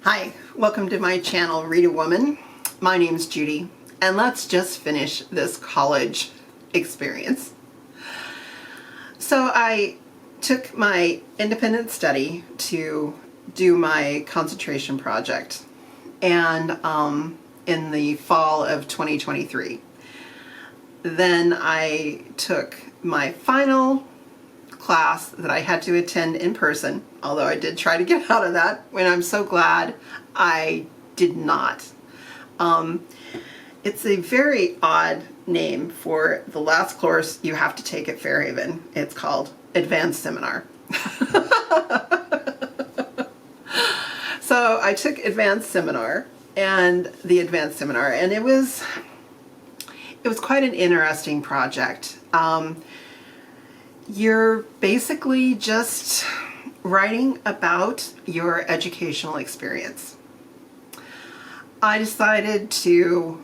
Hi, welcome to my channel, Read a Woman. My name's Judy, and let's just finish this college experience. So I took my independent study to do my concentration project, and in the fall of 2023. Then I took my final class that I had to attend in person, although I did try to get out of that, and I'm so glad I did not. It's a very odd name for the last course you have to take at Fairhaven. It's called Advanced Seminar. So I took Advanced Seminar, and it was quite an interesting project. You're basically just writing about your educational experience. I decided to,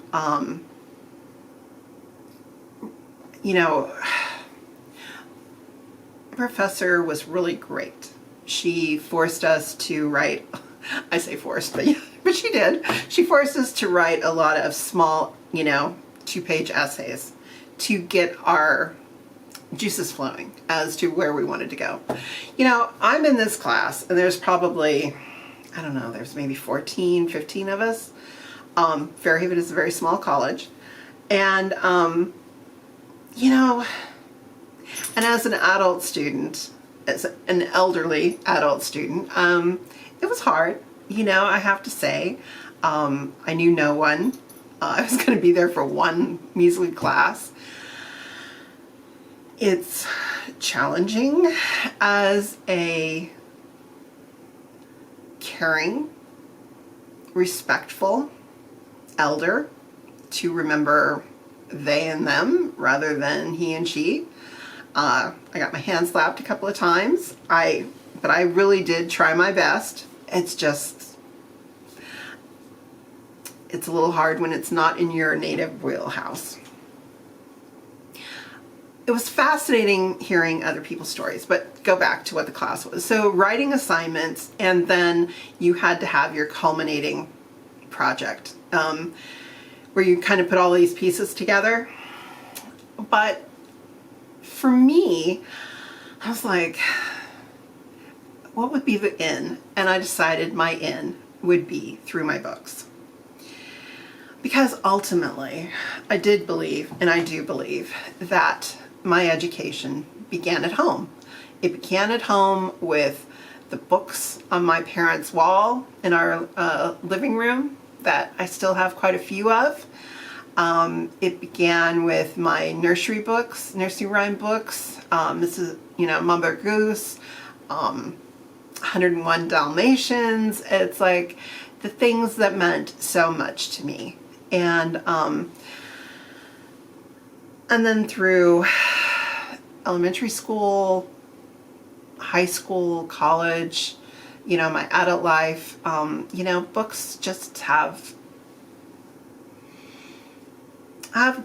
the professor was really great. She forced us to write, I say forced, but she did. She forced us to write a lot of small, 2-page essays to get our juices flowing as to where we wanted to go. I'm in this class, and there's probably, I don't know, there's maybe 14, 15 of us. Fairhaven is a very small college. And, and as an adult student, as an elderly adult student, it was hard, I have to say. I knew no one. I was going to be there for one measly class. It's challenging as a caring, respectful elder to remember they and them rather than he and she. I got my hand slapped a couple of times, but I really did try my best. It's a little hard when it's not in your native wheelhouse. It was fascinating hearing other people's stories, but go back to what the class was. So writing assignments, and then you had to have your culminating project, where you kind of put all these pieces together. But for me, I was like, what would be the in? And I decided my in would be through my books. Because ultimately, I did believe, and I do believe, that my education began at home. It began at home with the books on my parents' wall in our living room that I still have quite a few of. It began with my nursery rhyme books, Mrs. Mother Goose, 101 Dalmatians. It's like the things that meant so much to me. And then through elementary school, high school, college, my adult life, books just have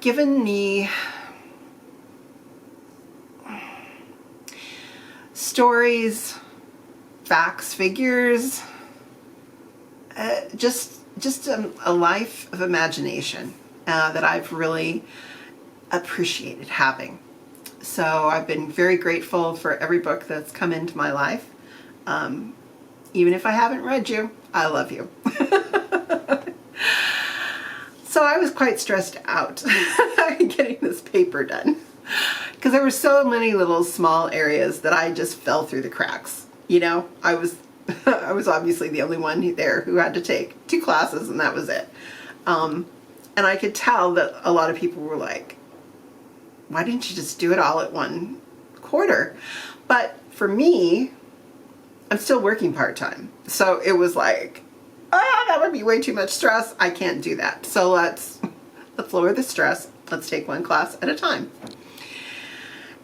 given me stories, facts, figures, just a life of imagination that I've really appreciated having. So I've been very grateful for every book that's come into my life. Even if I haven't read you, I love you. So I was quite stressed out getting this paper done, because there were so many little small areas that I just fell through the cracks. I was obviously the only one there who had to take 2 classes, and that was it. And I could tell that a lot of people were like, why didn't you just do it all at one quarter? But for me, I'm still working part-time. So it was like, that would be way too much stress. I can't do that. So let's lower the stress. Let's take one class at a time.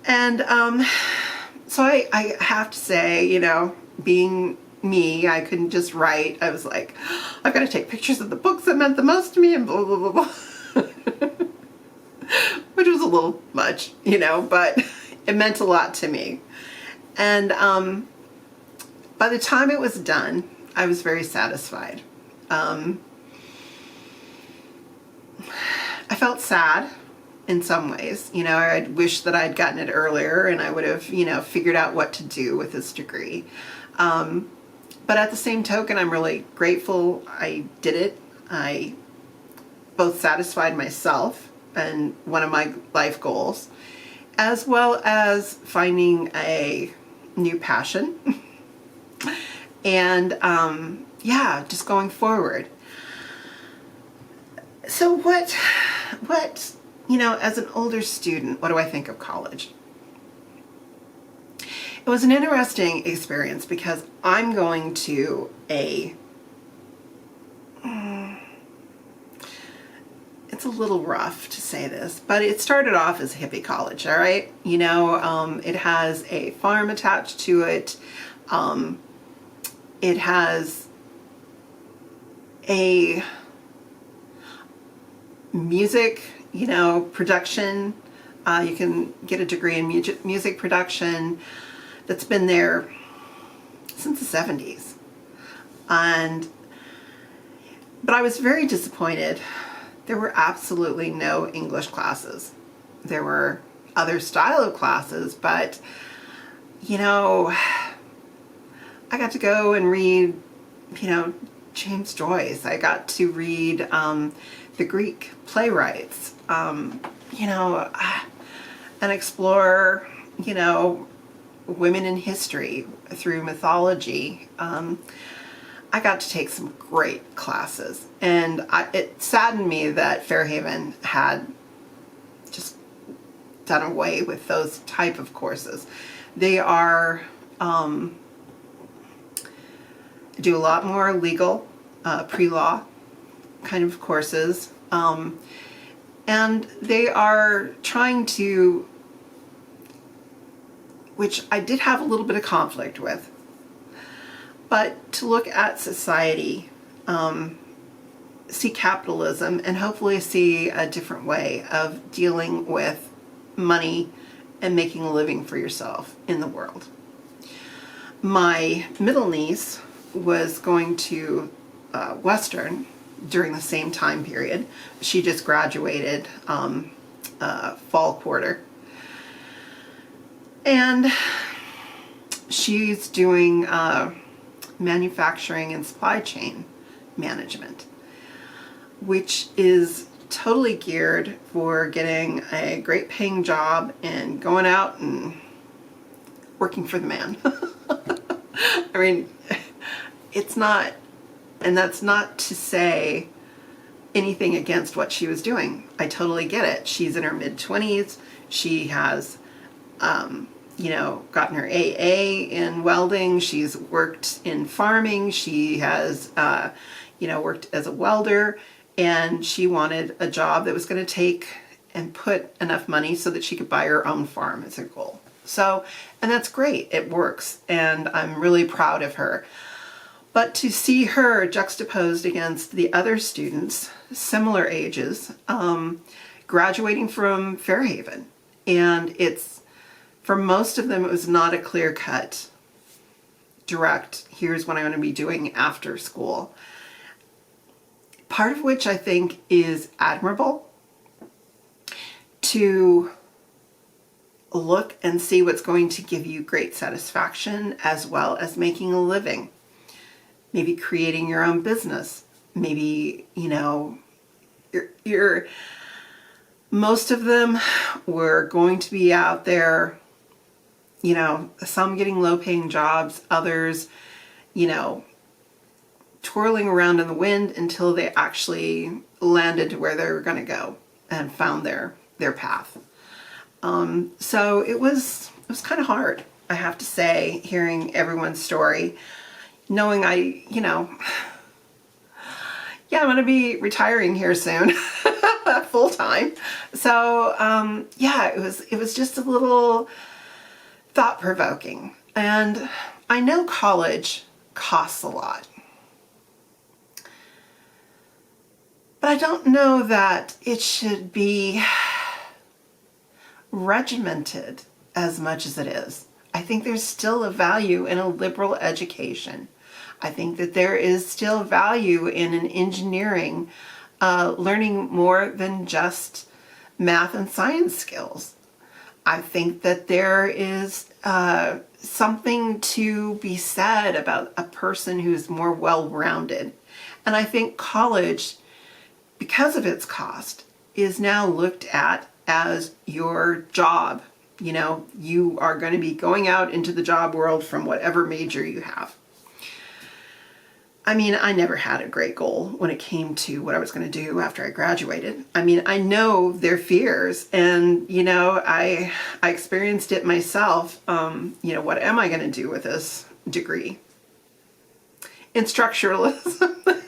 And so I have to say, being me, I couldn't just write. I was like, I've got to take pictures of the books that meant the most to me, and blah, blah, blah, blah. Which was a little much, but it meant a lot to me. And by the time it was done, I was very satisfied. I felt sad in some ways. I wish that I'd gotten it earlier and I would have, figured out what to do with this degree. But at the same token, I'm really grateful I did it. I both satisfied myself and one of my life goals, as well as finding a new passion. And just going forward. So what, as an older student, what do I think of college? It was an interesting experience because I'm going to it's a little rough to say this, but it started off as a hippie college, all right? It has a farm attached to it. It has a music, production. You can get a degree in music production that's been there since the 70s. But I was very disappointed. There were absolutely no English classes. There were other style of classes, but, I got to go and read, James Joyce. I got to read the Greek playwrights, and explore, women in history through mythology. I got to take some great classes, and it saddened me that Fairhaven had just done away with those type of courses. They are do a lot more legal, pre-law kind of courses, and they are trying to, which I did have a little bit of conflict with, but to look at society, see capitalism, and hopefully see a different way of dealing with money and making a living for yourself in the world. My middle niece was going to Western during the same time period. She just graduated fall quarter. And she's doing manufacturing and supply chain management, which is totally geared for getting a great paying job and going out and working for the man. I mean, it's not, and that's not to say anything against what she was doing. I totally get it. She's in her mid-20s. She has, gotten her AA in welding. She's worked in farming. She has, worked as a welder, and she wanted a job that was going to take and put enough money so that she could buy her own farm as her goal. So, and that's great. It works, and I'm really proud of her. But to see her juxtaposed against the other students, similar ages, graduating from Fairhaven, and for most of them, it was not a clear-cut, direct, here's what I'm going to be doing after school. Part of which I think is admirable, to look and see what's going to give you great satisfaction, as well as making a living. Maybe creating your own business. Maybe, most of them were going to be out there, some getting low-paying jobs, others, twirling around in the wind until they actually landed where they were going to go and found their path. So it was kind of hard, I have to say, hearing everyone's story, knowing I'm going to be retiring here soon, full time. So, it was just a little thought-provoking. And I know college costs a lot, but I don't know that it should be regimented as much as it is. I think there's still a value in a liberal education. I think that there is still value in an engineering learning more than just math and science skills. I think that there is something to be said about a person who's more well-rounded. And I think college, because of its cost, is now looked at as your job. You know, you are going to be going out into the job world from whatever major you have. I mean, I never had a great goal when it came to what I was going to do after I graduated. I mean, I know their fears, and, you know, I experienced it myself. You know, what am I going to do with this degree? In structuralism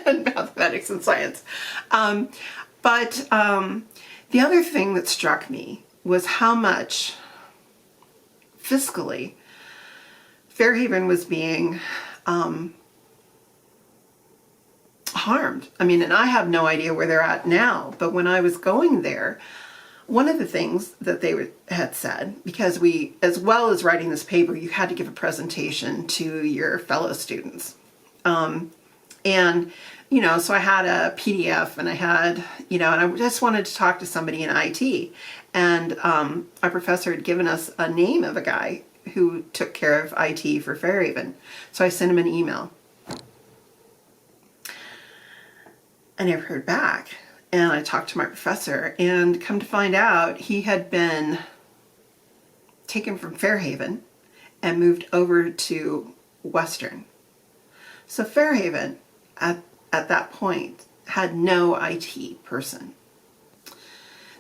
and mathematics and science. But the other thing that struck me was how much fiscally Fairhaven was being harmed. I mean, and I have no idea where they're at now, but when I was going there, one of the things that they had said, because we, as well as writing this paper, you had to give a presentation to your fellow students. And, you know, so I had a PDF and I had, you know, and I just wanted to talk to somebody in IT. And our professor had given us a name of a guy who took care of IT for Fairhaven. So I sent him an email. I never heard back. And I talked to my professor, and come to find out, he had been taken from Fairhaven and moved over to Western. So Fairhaven, at that point, had no IT person.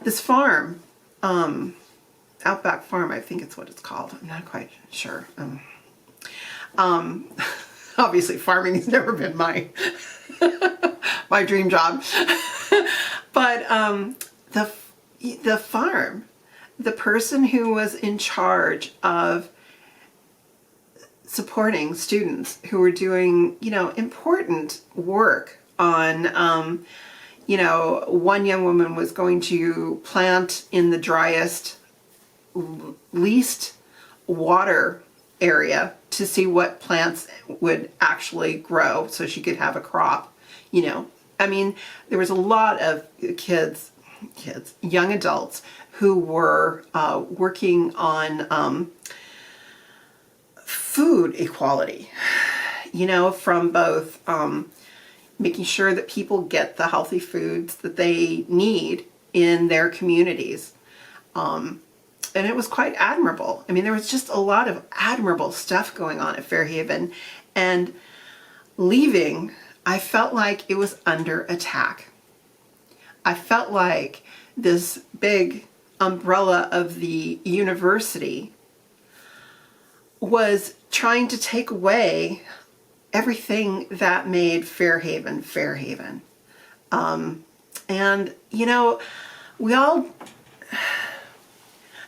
This farm, Outback Farm, I think it's what it's called. I'm not quite sure. Obviously, farming has never been my my dream job. But the farm, the person who was in charge of supporting students who were doing, you know, important work on, you know, one young woman was going to plant in the driest, least water area to see what plants would actually grow so she could have a crop, you know. I mean, there was a lot of young adults who were working on food equality, you know, from both making sure that people get the healthy foods that they need in their communities. And it was quite admirable. I mean, there was just a lot of admirable stuff going on at Fairhaven. And leaving, I felt like it was under attack. I felt like this big umbrella of the university was trying to take away everything that made Fairhaven, Fairhaven. And, you know,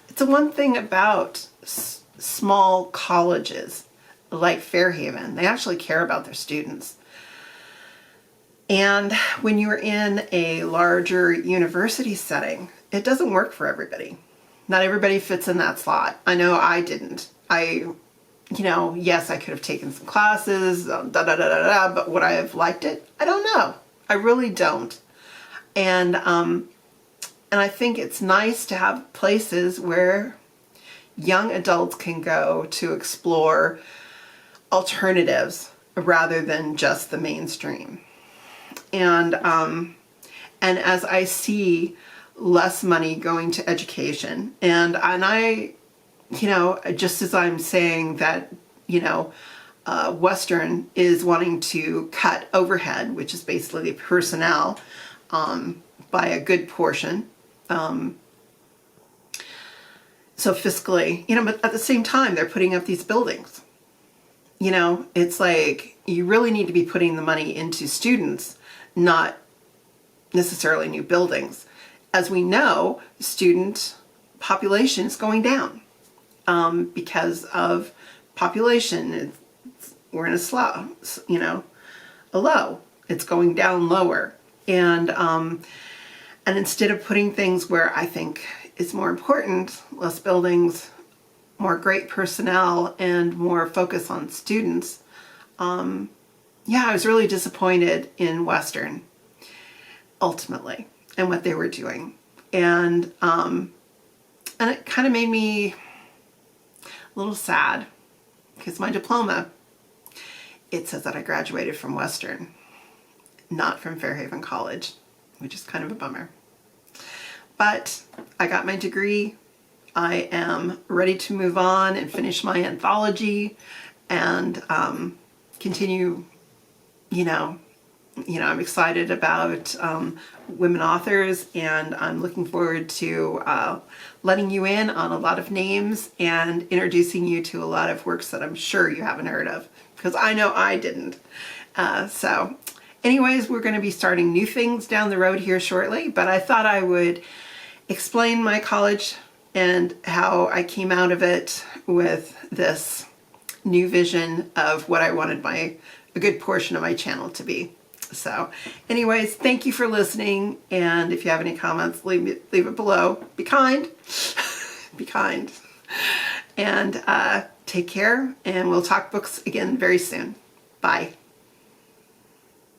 it's the one thing about small colleges like Fairhaven, they actually care about their students. And when you're in a larger university setting, it doesn't work for everybody. Not everybody fits in that slot. I know I didn't. You know, yes, I could have taken some classes, but would I have liked it? I don't know. I really don't. And I think it's nice to have places where young adults can go to explore alternatives rather than just the mainstream. And as I see less money going to education, and I, you know, just as I'm saying that, you know, Western is wanting to cut overhead, which is basically personnel, by a good portion. So fiscally, you know, but at the same time, they're putting up these buildings. You know, it's like you really need to be putting the money into students, not necessarily new buildings. As we know, student population is going down because of population. We're in a slow, you know, a low. It's going down lower. And instead of putting things where I think is more important, less buildings, more great personnel, and more focus on students, yeah, I was really disappointed in Western ultimately and what they were doing. And it kind of made me a little sad because my diploma, it says that I graduated from Western, not from Fairhaven College, which is kind of a bummer. But I got my degree. I am ready to move on and finish my anthology and continue, I'm excited about women authors, and I'm looking forward to letting you in on a lot of names and introducing you to a lot of works that I'm sure you haven't heard of, because I know I didn't. So anyways, we're going to be starting new things down the road here shortly, but I thought I would explain my college and how I came out of it with this new vision of what I wanted a good portion of my channel to be. So anyways, thank you for listening, and if you have any comments, leave it below. Be kind. Be kind. And take care, and we'll talk books again very soon. Bye.